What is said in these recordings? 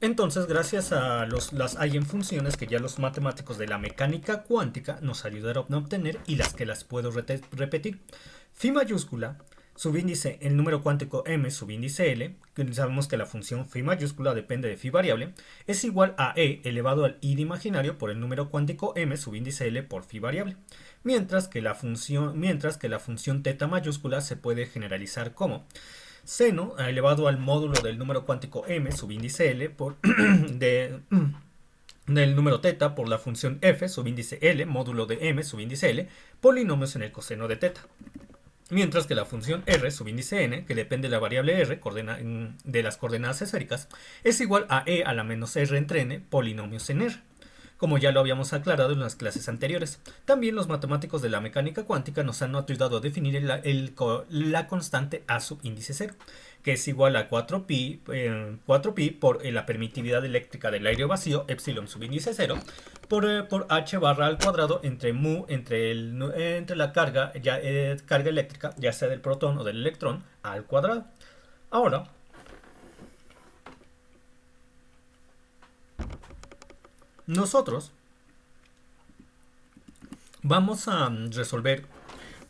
Entonces, gracias a las eigenfunciones que ya los matemáticos de la mecánica cuántica nos ayudaron a obtener y las puedo repetir. Phi mayúscula, subíndice el número cuántico m subíndice l, que sabemos que la función phi mayúscula depende de phi variable, es igual a e elevado al i de imaginario por el número cuántico m subíndice l por phi variable. Mientras que la función teta mayúscula se puede generalizar como seno elevado al módulo del número cuántico m subíndice l por del número teta por la función f subíndice l módulo de m subíndice l polinomios en el coseno de teta. Mientras que la función r subíndice n, que depende de la variable r de las coordenadas esféricas, es igual a e a la menos r entre n polinomios en r, como ya lo habíamos aclarado en las clases anteriores. También los matemáticos de la mecánica cuántica nos han ayudado a definir la constante a subíndice 0, que es igual a 4pi por la permitividad eléctrica del aire vacío, epsilon subíndice 0, por h barra al cuadrado entre mu, entre la carga eléctrica, ya sea del protón o del electrón, al cuadrado. Ahora, nosotros vamos a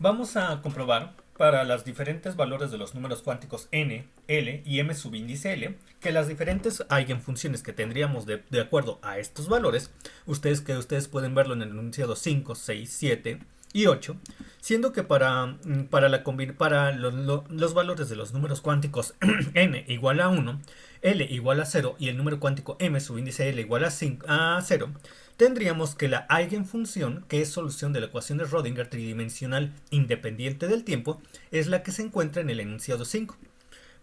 vamos a comprobar para los diferentes valores de los números cuánticos n, l y m subíndice l, que las diferentes eigenfunciones que tendríamos de acuerdo a estos valores, ustedes pueden verlo en el enunciado 5, 6, 7 y 8, siendo que para los valores de los números cuánticos n igual a 1, l igual a 0 y el número cuántico m subíndice l igual a 0, tendríamos que la eigenfunción, que es solución de la ecuación de Rödinger tridimensional independiente del tiempo, es la que se encuentra en el enunciado 5.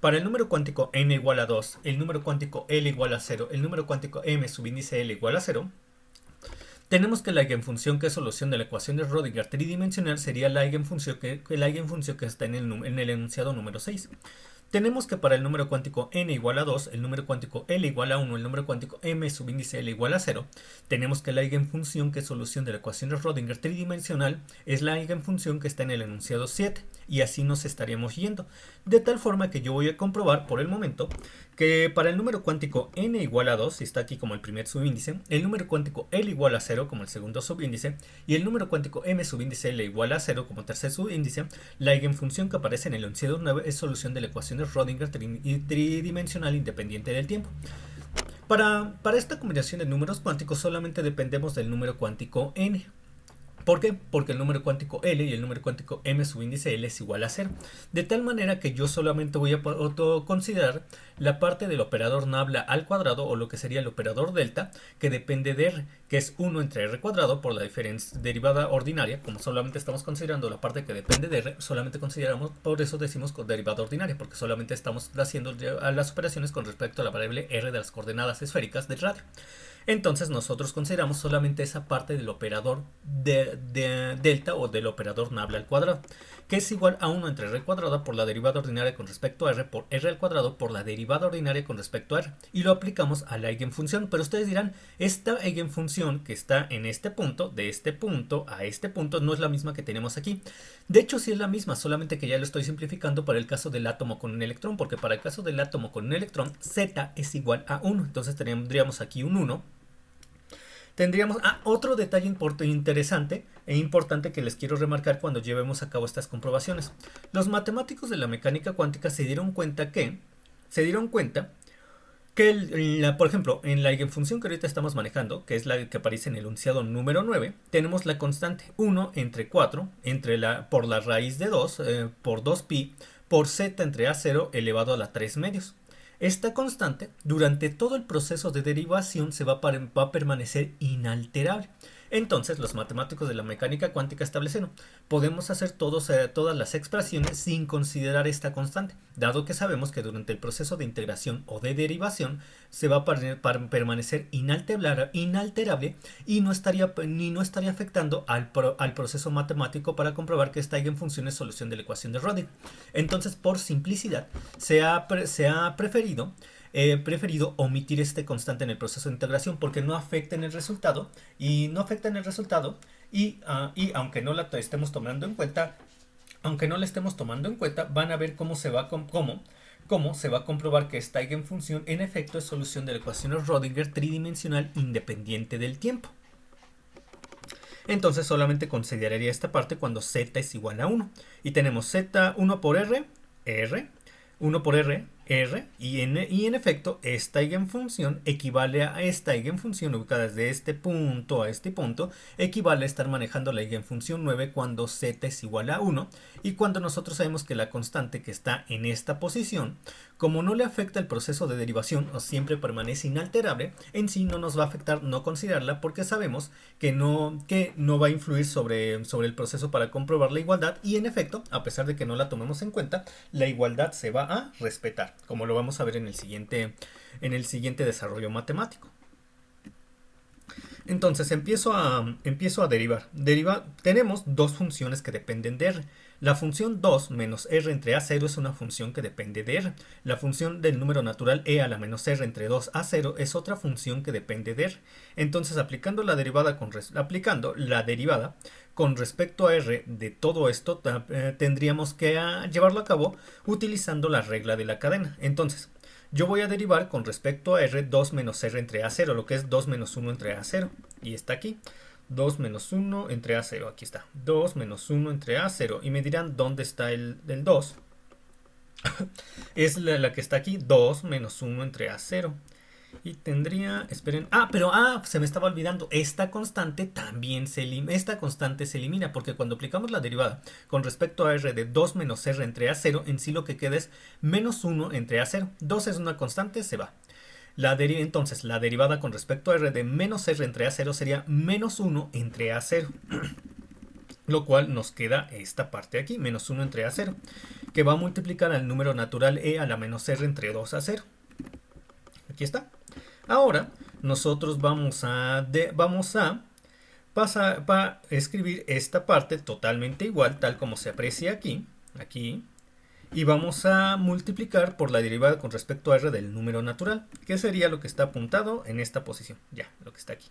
Para el número cuántico n igual a 2, el número cuántico l igual a 0, el número cuántico m subíndice l igual a 0, tenemos que la eigenfunción que es solución de la ecuación de Rödinger tridimensional sería la eigenfunción que está en el enunciado número 6. Tenemos que para el número cuántico n igual a 2, el número cuántico l igual a 1, el número cuántico m subíndice l igual a 0, tenemos que la eigenfunción que es solución de la ecuación de Rödinger tridimensional es la eigenfunción que está en el enunciado 7, y así nos estaríamos yendo. De tal forma que yo voy a comprobar por el momento que para el número cuántico n igual a 2, si está aquí como el primer subíndice, el número cuántico l igual a 0 como el segundo subíndice, y el número cuántico m subíndice l igual a 0 como tercer subíndice, la eigenfunción que aparece en el enunciado 9 es solución de la ecuación de Rödinger tridimensional independiente del tiempo. Para esta combinación de números cuánticos solamente dependemos del número cuántico n. ¿Por qué? Porque el número cuántico L y el número cuántico M subíndice L es igual a 0. De tal manera que yo solamente voy a considerar la parte del operador nabla al cuadrado, o lo que sería el operador delta, que depende de R, que es 1 entre R cuadrado por la derivada ordinaria. Como solamente estamos considerando la parte que depende de R, solamente consideramos, por eso decimos derivada ordinaria, porque solamente estamos haciendo las operaciones con respecto a la variable R de las coordenadas esféricas del radio. Entonces nosotros consideramos solamente esa parte del operador de delta o del operador nabla al cuadrado, que es igual a 1 entre r cuadrada por la derivada ordinaria con respecto a r por r al cuadrado por la derivada ordinaria con respecto a r, y lo aplicamos a la eigenfunción. Pero ustedes dirán, esta eigenfunción que está en este punto, de este punto a este punto, no es la misma que tenemos aquí. De hecho sí es la misma, solamente que ya lo estoy simplificando para el caso del átomo con un electrón, porque para el caso del átomo con un electrón, z es igual a 1, entonces tendríamos aquí un 1. Tendríamos otro detalle interesante e importante que les quiero remarcar cuando llevemos a cabo estas comprobaciones. Los matemáticos de la mecánica cuántica se dieron cuenta que, por ejemplo, en la eigenfunción que ahorita estamos manejando, que es la que aparece en el enunciado número 9, tenemos la constante 1 entre 4 por la raíz de 2 por 2pi por z entre a0 elevado a la 3 medios. Esta constante, durante todo el proceso de derivación, va a permanecer inalterable. Entonces, los matemáticos de la mecánica cuántica establecen, podemos hacer todas las expresiones sin considerar esta constante, dado que sabemos que durante el proceso de integración o de derivación se va a permanecer inalterable y no estaría afectando al proceso matemático para comprobar que esta eigenfunción es solución de la ecuación de Rödinger. Entonces, por simplicidad, se ha preferido omitir este constante en el proceso de integración porque no afecta en el resultado y aunque no la estemos tomando en cuenta, van a ver cómo ¿Cómo? Se va a comprobar que esta eigenfunción en efecto es solución de la ecuación de Rödinger tridimensional independiente del tiempo. Entonces solamente consideraría esta parte cuando z es igual a 1. Y tenemos z 1 por r, 1 por r, y en efecto esta eigenfunción equivale a esta eigenfunción ubicada desde este punto a este punto, equivale a estar manejando la eigenfunción 9 cuando z es igual a 1, y cuando nosotros sabemos que la constante que está en esta posición, como no le afecta el proceso de derivación o siempre permanece inalterable, en sí no nos va a afectar no considerarla porque sabemos que no va a influir sobre el proceso para comprobar la igualdad, y en efecto, a pesar de que no la tomemos en cuenta, la igualdad se va a respetar, como lo vamos a ver en el siguiente desarrollo matemático. Entonces empiezo a derivar. Tenemos dos funciones que dependen de r. La función 2 menos r entre a0 es una función que depende de r. La función del número natural e a la menos r entre 2a0 es otra función que depende de r. Entonces aplicando la derivada con respecto a r de todo esto, tendríamos que llevarlo a cabo utilizando la regla de la cadena. Entonces, yo voy a derivar con respecto a r 2 menos r entre a0, lo que es 2 menos 1 entre a0. Y está aquí. 2 menos 1 entre a0. Aquí está. 2 menos 1 entre a0. Y me dirán dónde está el 2. Es la que está aquí. 2 menos 1 entre a0. Y tendría, esperen, se me estaba olvidando, esta constante también se elimina, porque cuando aplicamos la derivada con respecto a r de 2 menos r entre a0, en sí lo que queda es menos 1 entre a0. 2 es una constante, se va. Entonces la derivada con respecto a r de menos r entre a0 sería menos 1 entre a0. Lo cual nos queda esta parte aquí, menos 1 entre a0, que va a multiplicar al número natural e a la menos r entre 2a0. Aquí está. Ahora nosotros vamos a escribir esta parte totalmente igual, tal como se aprecia aquí, y vamos a multiplicar por la derivada con respecto a r del número natural, que sería lo que está apuntado en esta posición, ya, lo que está aquí.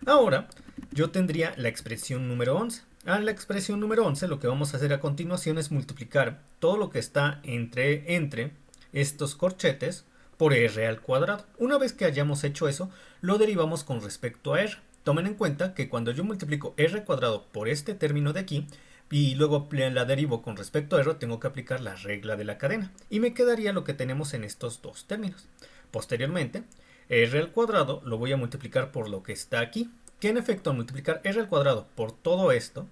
Ahora yo tendría la expresión número 11. A la expresión número 11 lo que vamos a hacer a continuación es multiplicar todo lo que está entre estos corchetes por r al cuadrado. Una vez que hayamos hecho eso, lo derivamos con respecto a r. Tomen en cuenta que cuando yo multiplico r cuadrado por este término de aquí, y luego la derivo con respecto a r, tengo que aplicar la regla de la cadena. Y me quedaría lo que tenemos en estos dos términos. Posteriormente, r al cuadrado lo voy a multiplicar por lo que está aquí, que en efecto al multiplicar r al cuadrado por todo esto,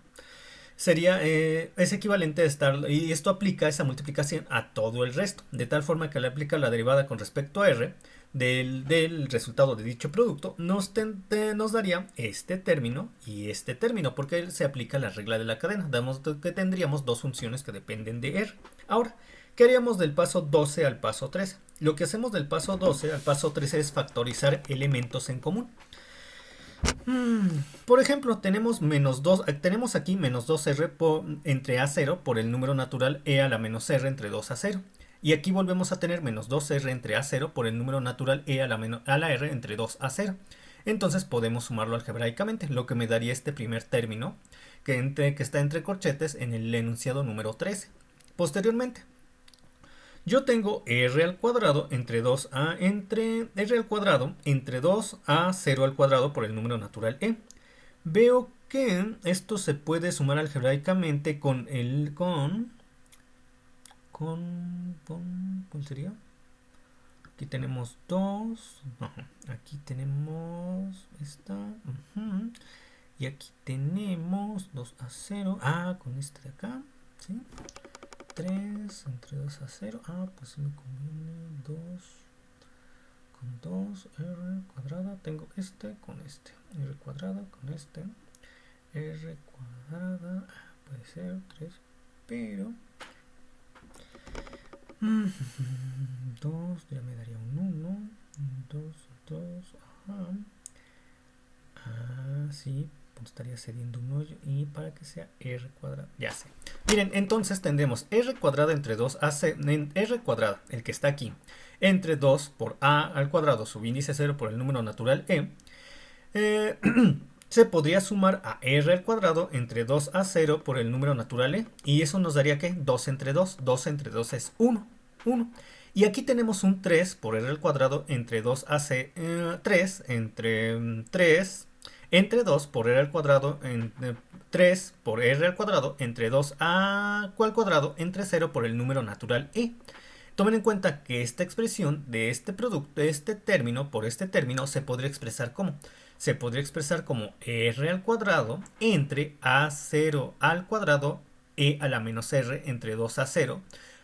es equivalente a estar, y esto aplica esa multiplicación a todo el resto, de tal forma que le aplica la derivada con respecto a r del resultado de dicho producto, nos daría este término y este término, porque se aplica la regla de la cadena. Damos que tendríamos dos funciones que dependen de r. Ahora, ¿qué haríamos del paso 12 al paso 13? Lo que hacemos del paso 12 al paso 13 es factorizar elementos en común. Por ejemplo, tenemos aquí menos 2r entre a0 por el número natural e a la menos r entre 2a0. Y aquí volvemos a tener menos 2r entre a0 por el número natural e a la r entre 2a0. Entonces podemos sumarlo algebraicamente, lo que me daría este primer término que está entre corchetes en el enunciado número 13. Posteriormente, yo tengo r al cuadrado entre 2a r al cuadrado entre 2a0 al cuadrado por el número natural e. Veo que esto se puede sumar algebraicamente ¿cuál sería? Aquí tenemos 2, aquí tenemos esta, y aquí tenemos 2a0, con este de acá, ¿sí? 3 entre 2a0, pues me conviene 2 con 2, r cuadrada, tengo este con este, r cuadrada con este, r cuadrada, puede ser 3, pero 2 ya me daría un 1, 2, sí, pues estaría cediendo un hoyo, y para que sea r cuadrada, ya sé. Miren, entonces tendremos r cuadrada entre 2a, r cuadrada, el que está aquí, entre 2 por a al cuadrado, subíndice 0 por el número natural e, se podría sumar a r al cuadrado entre 2a0 por el número natural e, y eso nos daría que 2 entre 2 es 1. Y aquí tenemos un 3 por r al cuadrado entre 2ac 3 entre 3 entre 2 por r al cuadrado entre 3 por r al cuadrado entre 2a al cuadrado entre 0 por el número natural e. Tomen en cuenta que esta expresión de este producto, de este término por este término, se podría expresar como r al cuadrado entre a0 al cuadrado e a la menos r entre 2a0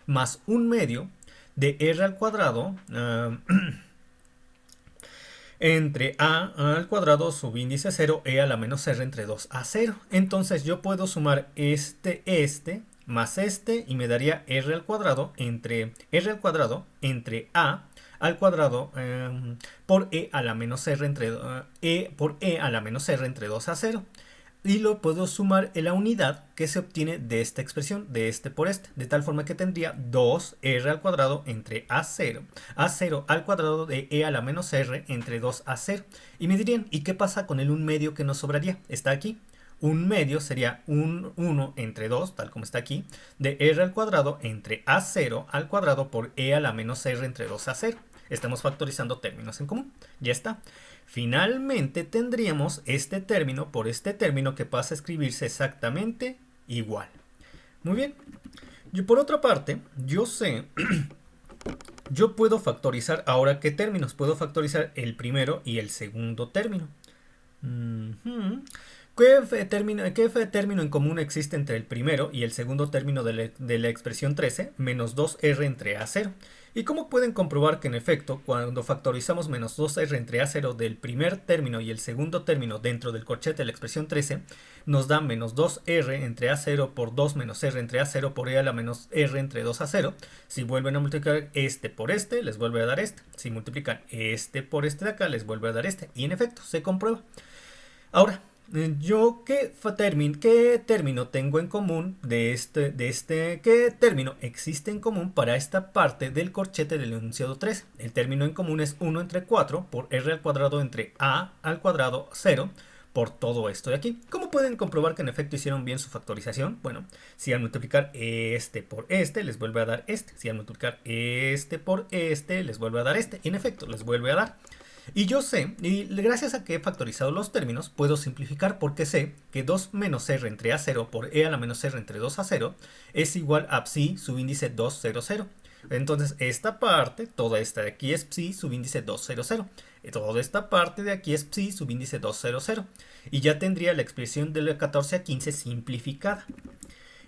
más un medio de r al cuadrado entre a al cuadrado subíndice 0 e a la menos r entre 2a0. Entonces yo puedo sumar este más este y me daría r al cuadrado entre a al cuadrado por e a la menos r entre por e a la menos r entre 2a0. Y lo puedo sumar en la unidad que se obtiene de esta expresión, de este por este, de tal forma que tendría 2r al cuadrado entre a0 al cuadrado de e a la menos r entre 2a0. Y me dirían, ¿y qué pasa con el 1 medio que nos sobraría? Está aquí. Un medio sería un 1 entre 2, tal como está aquí, de r al cuadrado entre a0 al cuadrado por e a la menos r entre 2a0. Estamos factorizando términos en común. Ya está. Finalmente tendríamos este término por este término que pasa a escribirse exactamente igual. Muy bien. Por otra parte, yo sé... yo puedo factorizar ahora qué términos. Puedo factorizar el primero y el segundo término. ¿Qué término en común existe entre el primero y el segundo término de la expresión 13? Menos 2r entre a0. ¿Y cómo pueden comprobar que en efecto, cuando factorizamos menos 2r entre a0 del primer término y el segundo término dentro del corchete de la expresión 13, nos da menos 2r entre a0 por 2 menos r entre a0 por e a la menos r entre 2a0? Si vuelven a multiplicar este por este, les vuelve a dar este. Si multiplican este por este de acá, les vuelve a dar este. Y en efecto, se comprueba. Ahora, ¿qué término tengo en común qué término existe en común para esta parte del corchete del enunciado 3? El término en común es 1 entre 4 por r al cuadrado entre a al cuadrado 0 por todo esto de aquí. ¿Cómo pueden comprobar que en efecto hicieron bien su factorización? Bueno, si al multiplicar este por este, les vuelve a dar este. Si al multiplicar este por este, les vuelve a dar este. Y en efecto, les vuelve a dar. Y yo sé, y gracias a que he factorizado los términos, puedo simplificar porque sé que 2 menos r entre a0 por e a la menos r entre 2a0 es igual a psi subíndice 200. Entonces esta parte, toda esta de aquí es psi subíndice 200. Toda esta parte de aquí es psi subíndice 200. Y ya tendría la expresión de 14 a 15 simplificada.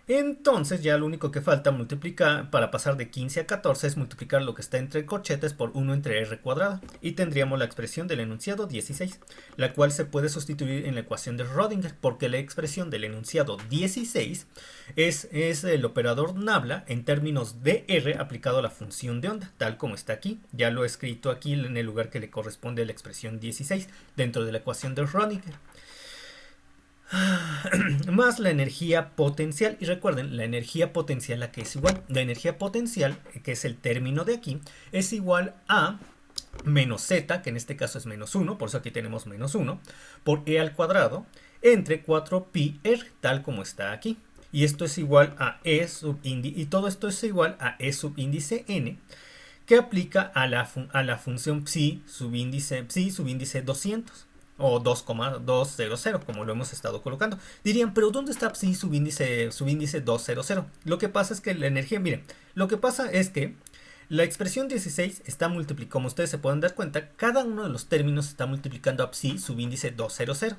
Entonces ya lo único que falta multiplicar para pasar de 15 a 14 es multiplicar lo que está entre corchetes por 1 entre r cuadrado. Y tendríamos la expresión del enunciado 16, la cual se puede sustituir en la ecuación de Rödinger, porque la expresión del enunciado 16 es el operador nabla en términos de r aplicado a la función de onda, tal como está aquí. Ya lo he escrito aquí en el lugar que le corresponde a la expresión 16 dentro de la ecuación de Rödinger. Más la energía potencial. Y recuerden, la energía potencial a que es igual. La energía potencial, que es el término de aquí, es igual a menos z, que en este caso es menos 1, por eso aquí tenemos menos 1, por e al cuadrado, entre 4pi r, tal como está aquí. Y esto es igual a e subíndice, y todo esto es igual a e subíndice n, que aplica a la función psi subíndice 200. O 2,200, como lo hemos estado colocando. Dirían, pero ¿dónde está psi subíndice 200? Lo que pasa es que la energía, miren, lo que pasa es que la expresión 16 está multiplicando, como ustedes se pueden dar cuenta, cada uno de los términos está multiplicando a psi subíndice 200.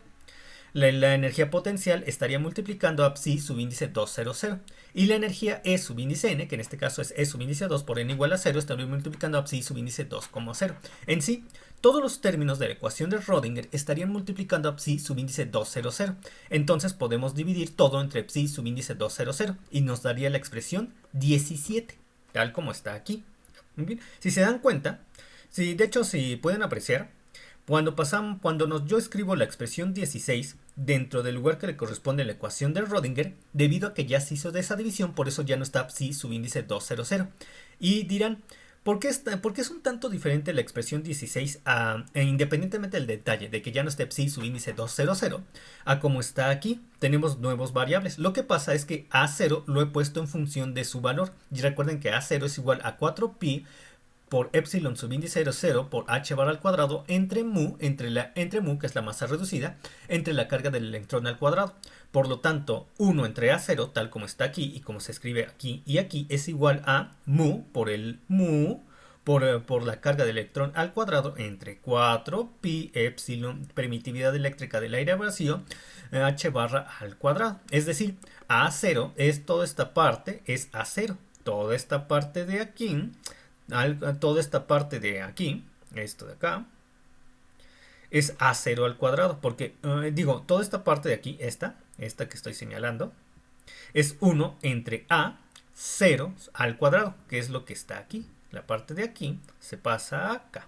La energía potencial estaría multiplicando a psi subíndice 200. Y la energía E subíndice n, que en este caso es E subíndice 2 por n igual a 0, estaría multiplicando a psi subíndice 2,0. En sí, todos los términos de la ecuación de Rödinger estarían multiplicando a psi subíndice 200. Entonces podemos dividir todo entre psi subíndice 200 y nos daría la expresión 17, tal como está aquí. Muy bien. Si se dan cuenta, de hecho, si pueden apreciar, yo escribo la expresión 16 dentro del lugar que le corresponde a la ecuación de Rödinger, debido a que ya se hizo de esa división, por eso ya no está psi subíndice 200. Y dirán, ¿por qué es un tanto diferente la expresión 16 independientemente del detalle de que ya no esté psi subíndice 200 a como está aquí? Tenemos nuevos variables. Lo que pasa es que a0 lo he puesto en función de su valor. Y recuerden que a0 es igual a 4pi por epsilon subíndice de 0 por h barra al cuadrado entre mu, entre mu, que es la masa reducida, entre la carga del electrón al cuadrado. Por lo tanto, 1 entre A0, tal como está aquí y como se escribe aquí y aquí, es igual a mu por el mu por la carga del electrón al cuadrado entre 4 pi epsilon permitividad eléctrica del aire vacío h barra al cuadrado. Es decir, A0 es toda esta parte, es A0. Toda esta parte de aquí, toda esta parte de aquí, esto de acá, es A0 al cuadrado. Porque, toda esta parte de aquí, esta que estoy señalando, es 1 entre A0 al cuadrado, que es lo que está aquí. La parte de aquí se pasa acá.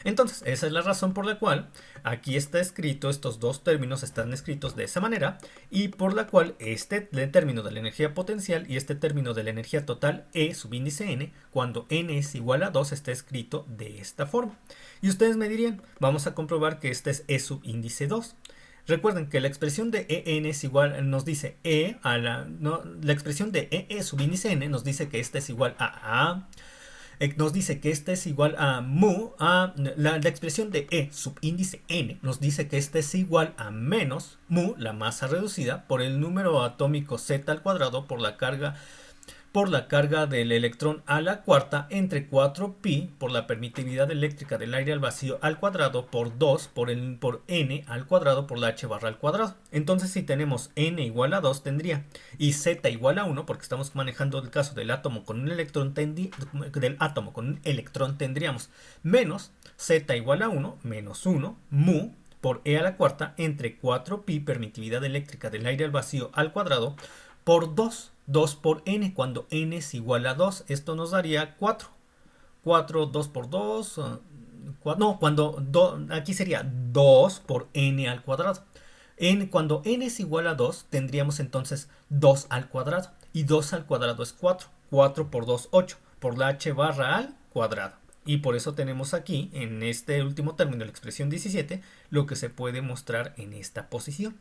Entonces, esa es la razón por la cual aquí está escrito, estos dos términos están escritos de esa manera, y por la cual este término de la energía potencial y este término de la energía total E subíndice n, cuando n es igual a 2, está escrito de esta forma. Y ustedes me dirían, vamos a comprobar que este es E subíndice 2. Recuerden que la expresión de En es igual, nos dice la expresión de E subíndice n nos dice que esta es igual a nos dice que este es igual a mu, la expresión de E subíndice n nos dice que este es igual a menos mu, la masa reducida, por el número atómico z al cuadrado por la carga del electrón a la cuarta entre 4pi por la permitividad eléctrica del aire al vacío al cuadrado por 2 por n al cuadrado por la h barra al cuadrado. Entonces, si tenemos n igual a 2 tendría y z igual a 1, porque estamos manejando el caso del átomo con un electrón, tendríamos menos z igual a 1 menos 1 mu por e a la cuarta entre 4pi permitividad eléctrica del aire al vacío al cuadrado por 2 por n, cuando n es igual a 2. Esto nos daría 4. 4, 2 por 2. Aquí sería 2 por n al cuadrado. Cuando n es igual a 2, tendríamos entonces 2 al cuadrado. Y 2 al cuadrado es 4. 4 por 2, 8. Por la h barra al cuadrado. Y por eso tenemos aquí, en este último término, la expresión 17, lo que se puede mostrar en esta posición.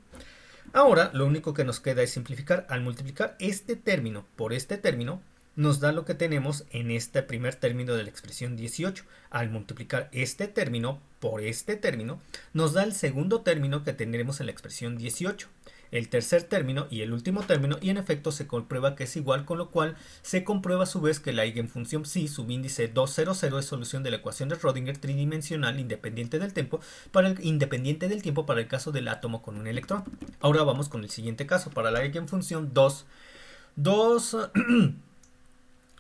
Ahora, lo único que nos queda es simplificar. Al multiplicar este término por este término, nos da lo que tenemos en este primer término de la expresión 18. Al multiplicar este término por este término, nos da el segundo término que tendremos en la expresión 18. El tercer término y el último término, y en efecto se comprueba que es igual, con lo cual se comprueba a su vez que la eigenfunción psi subíndice 200 es solución de la ecuación de Schrödinger tridimensional independiente del tiempo para el caso del átomo con un electrón. Ahora vamos con el siguiente caso, para la eigenfunción 2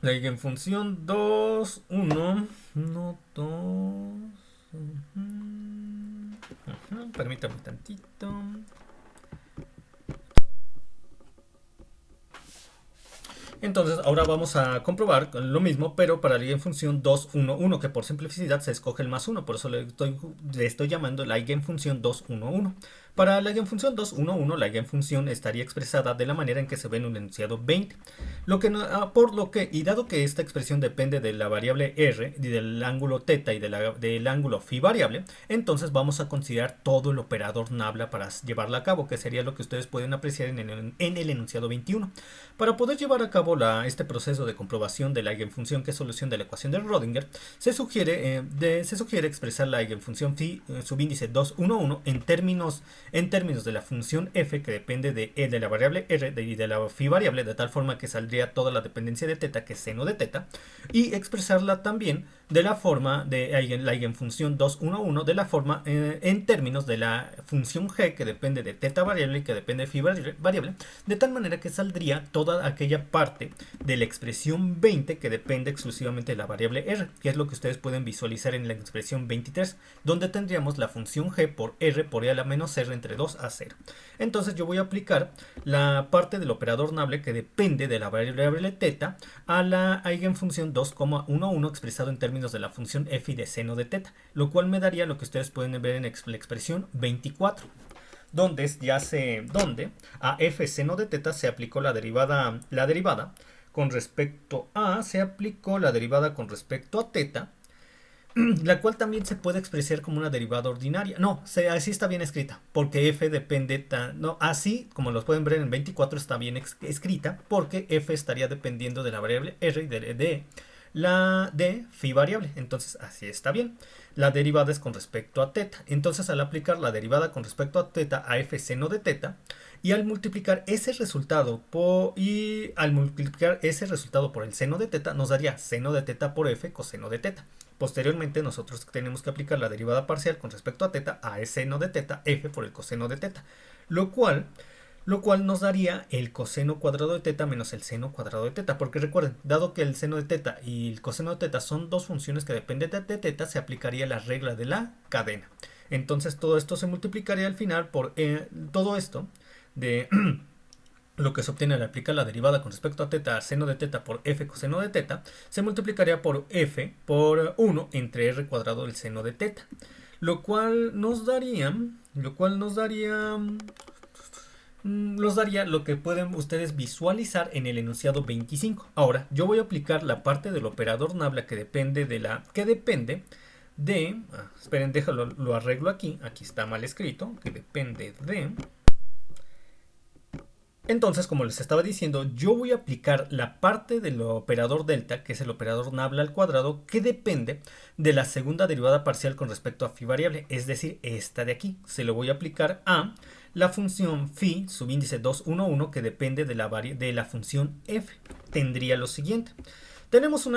la eigenfunción 2, 1, no 2, permítame tantito. Entonces, ahora vamos a comprobar lo mismo, pero para la eigenfunción 2, 1, 1, que por simplicidad se escoge el más 1, por eso le estoy llamando la eigenfunción 2, 1, 1. Para la eigenfunción 2, 1, 1, la eigenfunción estaría expresada de la manera en que se ve en un enunciado 20. Y dado que esta expresión depende de la variable r, y del ángulo θ y del ángulo phi variable, entonces vamos a considerar todo el operador nabla para llevarla a cabo, que sería lo que ustedes pueden apreciar en el enunciado 21. Para poder llevar a cabo este proceso de comprobación de la eigenfunción, que es solución de la ecuación de Schrödinger, se sugiere expresar la eigenfunción phi subíndice 2, 1, 1 en términos de la función f, que depende de la variable r y de la phi variable, de tal forma que saldría toda la dependencia de θ, que es seno de θ, y expresarla también de la forma de la eigenfunción 2, 1, 1 de la forma en términos de la función g, que depende de θ variable y que depende de phi variable, de tal manera que saldría toda aquella parte de la expresión 20 que depende exclusivamente de la variable r, que es lo que ustedes pueden visualizar en la expresión 23, donde tendríamos la función g por r por e a la menos r entre 2 a 0. Entonces yo voy a aplicar la parte del operador nable que depende de la variable θ a la eigenfunción 2,11 expresado en términos de la función f de seno de θ, lo cual me daría lo que ustedes pueden ver en la expresión 24. Donde a f seno de θ se aplicó la derivada con respecto a θ, la cual también se puede expresar como una derivada ordinaria. No, así está bien escrita, porque f depende, así como los pueden ver en 24 está bien escrita, porque f estaría dependiendo de la variable r y de la de phi variable. Entonces así está bien. La derivada es con respecto a teta. Entonces al aplicar la derivada con respecto a teta a f seno de teta, y al multiplicar ese resultado por el seno de teta, nos daría seno de teta por f coseno de teta. Posteriormente nosotros tenemos que aplicar la derivada parcial con respecto a teta a seno de teta f por el coseno de teta, lo cual nos daría el coseno cuadrado de teta menos el seno cuadrado de teta, porque recuerden, dado que el seno de teta y el coseno de teta son dos funciones que dependen de teta, se aplicaría la regla de la cadena. Entonces todo esto se multiplicaría al final por todo esto de lo que se obtiene al aplicar la derivada con respecto a teta a seno de teta por f coseno de teta, se multiplicaría por f por 1 entre r cuadrado del seno de teta, lo cual nos daría lo que pueden ustedes visualizar en el enunciado 25. Ahora, yo voy a aplicar la parte del operador nabla que depende de esperen, déjalo, lo arreglo aquí está mal escrito, que depende de. Entonces, como les estaba diciendo, yo voy a aplicar la parte del operador delta, que es el operador nabla al cuadrado, que depende de la segunda derivada parcial con respecto a phi variable, es decir, esta de aquí. Se lo voy a aplicar a la función phi subíndice 211 que depende de la función f. Tendría lo siguiente. Tenemos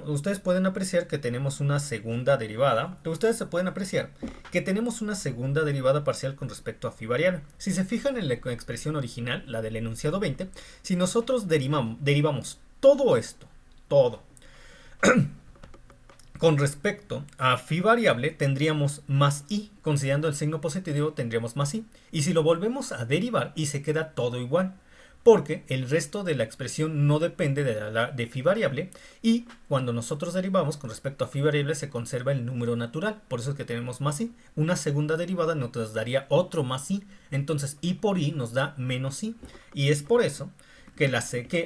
ustedes pueden apreciar que tenemos una segunda derivada. Ustedes se pueden apreciar que tenemos una segunda derivada parcial con respecto a phi variable. Si se fijan en la expresión original, la del enunciado 20, si nosotros derivamos todo esto, todo, con respecto a phi variable, tendríamos más i. Considerando el signo positivo, tendríamos más i. Y si lo volvemos a derivar, y se queda todo igual, porque el resto de la expresión no depende de phi variable, y cuando nosotros derivamos con respecto a phi variable se conserva el número natural, por eso es que tenemos más i. Una segunda derivada nos daría otro más i, entonces i por i nos da menos i, y es por eso que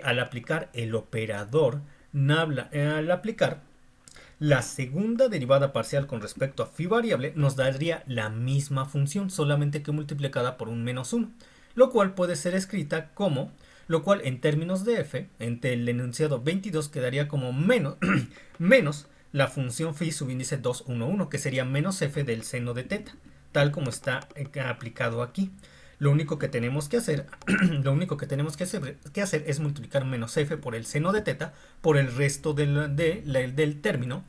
al aplicar el operador nabla, al aplicar la segunda derivada parcial con respecto a phi variable, nos daría la misma función, solamente que multiplicada por un menos 1. Lo cual puede ser escrita como, lo cual en términos de f, entre el enunciado 22 quedaría como menos la función phi subíndice 211, que sería menos f del seno de teta, tal como está aplicado aquí. Lo único que tenemos que hacer, es multiplicar menos f por el seno de teta por el resto del término.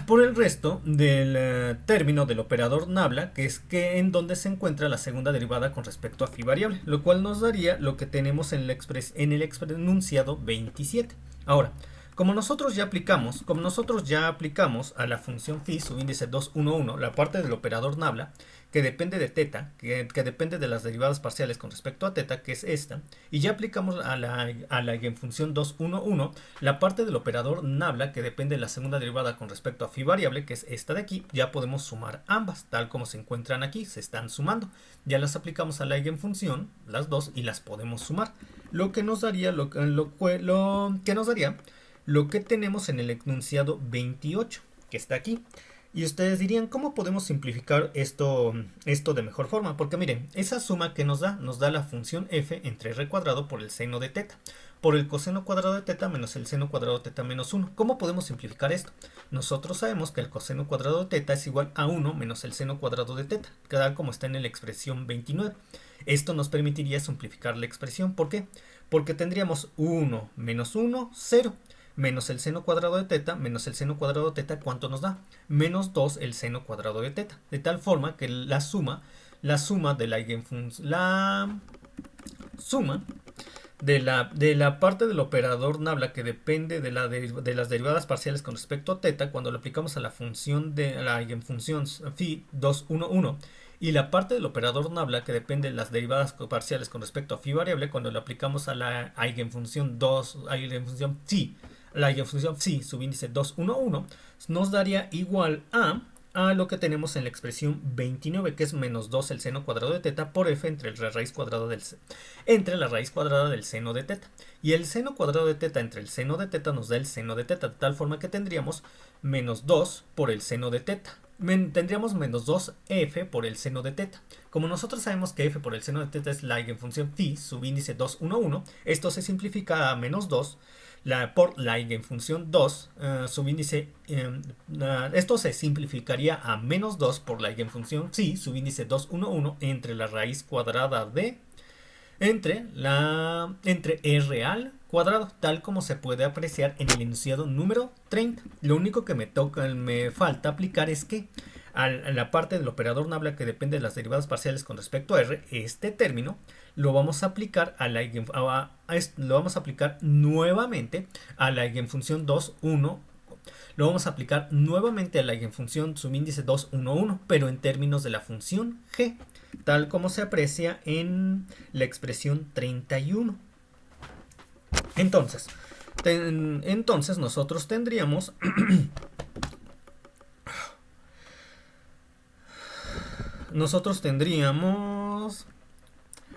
Por el resto del término del operador nabla, que es en donde se encuentra la segunda derivada con respecto a phi variable, lo cual nos daría lo que tenemos en el enunciado 27. Ahora, como nosotros ya aplicamos a la función phi subíndice 211 la parte del operador nabla, que depende de teta, que depende de las derivadas parciales con respecto a teta, que es esta, y ya aplicamos a la eigenfunción 211 la parte del operador nabla, que depende de la segunda derivada con respecto a phi variable, que es esta de aquí, ya podemos sumar ambas, tal como se encuentran aquí, se están sumando. Ya las aplicamos a la eigenfunción, las dos, y las podemos sumar, lo que nos daría lo que tenemos en el enunciado 28, que está aquí. Y ustedes dirían, ¿cómo podemos simplificar esto de mejor forma? Porque miren, esa suma que nos da la función f entre r cuadrado por el seno de teta, por el coseno cuadrado de teta menos el seno cuadrado de teta menos 1. ¿Cómo podemos simplificar esto? Nosotros sabemos que el coseno cuadrado de teta es igual a 1 menos el seno cuadrado de teta, tal como está en la expresión 29. Esto nos permitiría simplificar la expresión. ¿Por qué? Porque tendríamos 1 menos 1, 0. Menos el seno cuadrado de teta, menos el seno cuadrado de teta, ¿cuánto nos da? Menos 2 el seno cuadrado de teta. De tal forma que la suma de la parte del operador nabla que depende de las derivadas parciales con respecto a teta, cuando lo aplicamos a la eigenfunción phi 211, y la parte del operador nabla que depende de las derivadas parciales con respecto a phi variable, cuando lo aplicamos a la eigenfunción phi, la eigenfunción phi subíndice 211, nos daría igual a lo que tenemos en la expresión 29, que es menos 2 el seno cuadrado de teta por f entre la raíz cuadrada del seno de teta. Y el seno cuadrado de teta entre el seno de teta nos da el seno de teta, de tal forma que tendríamos menos 2 por el seno de teta, tendríamos menos 2f por el seno de teta. Como nosotros sabemos que f por el seno de teta es la eigenfunción phi, subíndice 2, 1, 1, esto se simplifica a menos 2 por la eigenfunción 2, subíndice, esto se simplificaría a menos 2 por la eigenfunción phi, subíndice 2, 1, 1, entre la raíz cuadrada de entre r al cuadrado, tal como se puede apreciar en el enunciado número 30. Lo único que me falta aplicar es que a la parte del operador nabla que depende de las derivadas parciales con respecto a r, este término lo vamos a aplicar lo vamos a aplicar nuevamente a la eigenfunción 2, 1. Lo vamos a aplicar nuevamente a la eigenfunción subíndice 2, 1, 1, pero en términos de la función g, tal como se aprecia en la expresión 31. Entonces nosotros tendríamos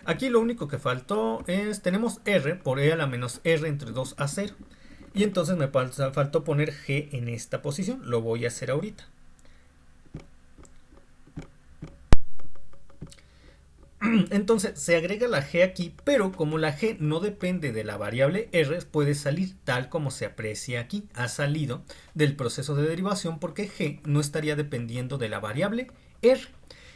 aquí lo único que faltó es, tenemos r por e a la menos r entre 2 a 0. Y entonces me faltó poner g en esta posición. Lo voy a hacer ahorita. Entonces se agrega la g aquí, pero como la g no depende de la variable r, puede salir tal como se aprecia aquí. Ha salido del proceso de derivación porque g no estaría dependiendo de la variable r.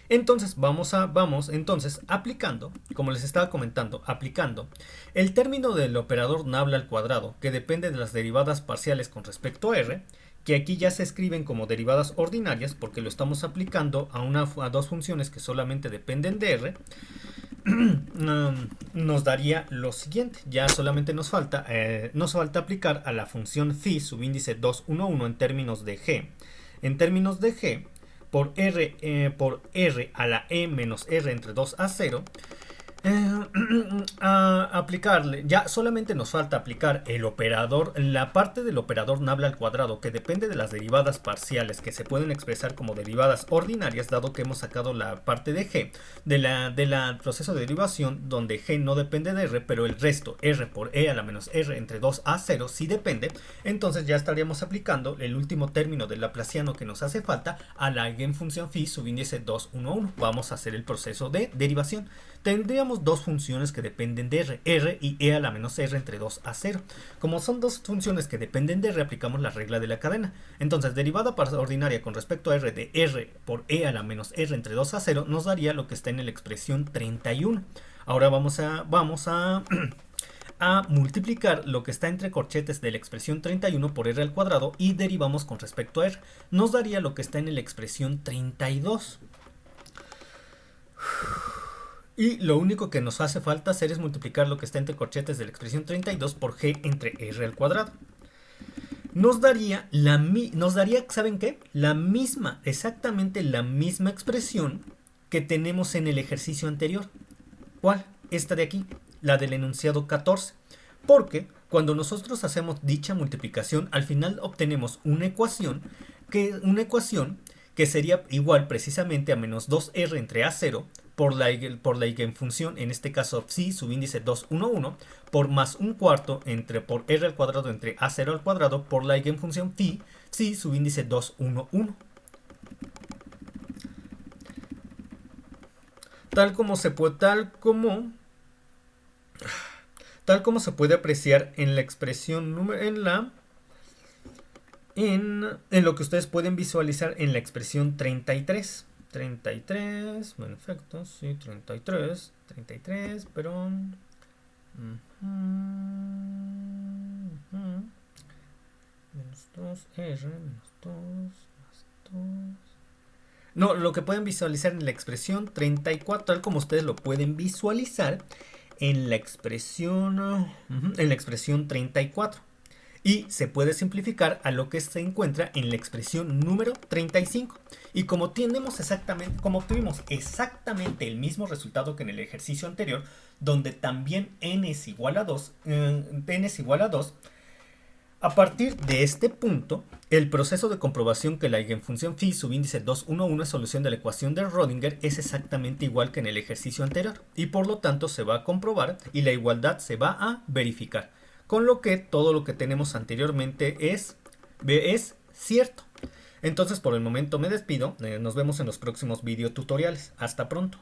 Entonces vamos aplicando, como les estaba comentando, aplicando el término del operador nabla al cuadrado, que depende de las derivadas parciales con respecto a r, que aquí ya se escriben como derivadas ordinarias porque lo estamos aplicando a dos funciones que solamente dependen de r, nos daría lo siguiente. Ya solamente nos falta aplicar a la función phi subíndice 2, 1, 1 en términos de g. En términos de g, por r a la e menos r entre 2 a 0, aplicarle, ya solamente nos falta aplicar el operador, la parte del operador nabla al cuadrado que depende de las derivadas parciales que se pueden expresar como derivadas ordinarias, dado que hemos sacado la parte de g del proceso de derivación donde g no depende de r, pero el resto r por e a la menos r entre 2 a 0 sí depende. Entonces ya estaríamos aplicando el último término del laplaciano que nos hace falta a la eigenfunción phi subíndice 2, 1, 1. Vamos a hacer el proceso de derivación. Tendríamos dos funciones que dependen de r y e a la menos r entre 2 a 0. Como son dos funciones que dependen de r, aplicamos la regla de la cadena. Entonces, derivada ordinaria con respecto a r de r por e a la menos r entre 2 a 0 nos daría lo que está en la expresión 31. Ahora vamos a multiplicar lo que está entre corchetes de la expresión 31 por r al cuadrado y derivamos con respecto a r. Nos daría lo que está en la expresión 32. Y lo único que nos hace falta hacer es multiplicar lo que está entre corchetes de la expresión 32 por g entre r al cuadrado. Nos daría, ¿saben qué? Exactamente la misma expresión que tenemos en el ejercicio anterior. ¿Cuál? Esta de aquí, la del enunciado 14. Porque cuando nosotros hacemos dicha multiplicación, al final obtenemos una ecuación que sería igual precisamente a menos 2r entre a0 por la eigenfunción, en este caso psi subíndice 2, 1, 1, por más un cuarto por r al cuadrado entre a0 al cuadrado por la eigenfunción phi subíndice 2, 1, 1. Tal como se puede apreciar en la expresión en lo que ustedes pueden visualizar en la expresión 33. 33, bueno, efecto, sí, 33, pero... menos 2R, menos 2, más 2... No, lo que pueden visualizar en la expresión 34, tal como ustedes lo pueden visualizar en la expresión 34. Y se puede simplificar a lo que se encuentra en la expresión número 35. Y como obtuvimos exactamente el mismo resultado que en el ejercicio anterior, donde también n es igual a 2, a partir de este punto, el proceso de comprobación que la eigenfunción phi subíndice 2, 1, 1 es solución de la ecuación de Rödinger es exactamente igual que en el ejercicio anterior. Y por lo tanto se va a comprobar y la igualdad se va a verificar. Con lo que todo lo que tenemos anteriormente es cierto. Entonces por el momento me despido, nos vemos en los próximos videotutoriales. Hasta pronto.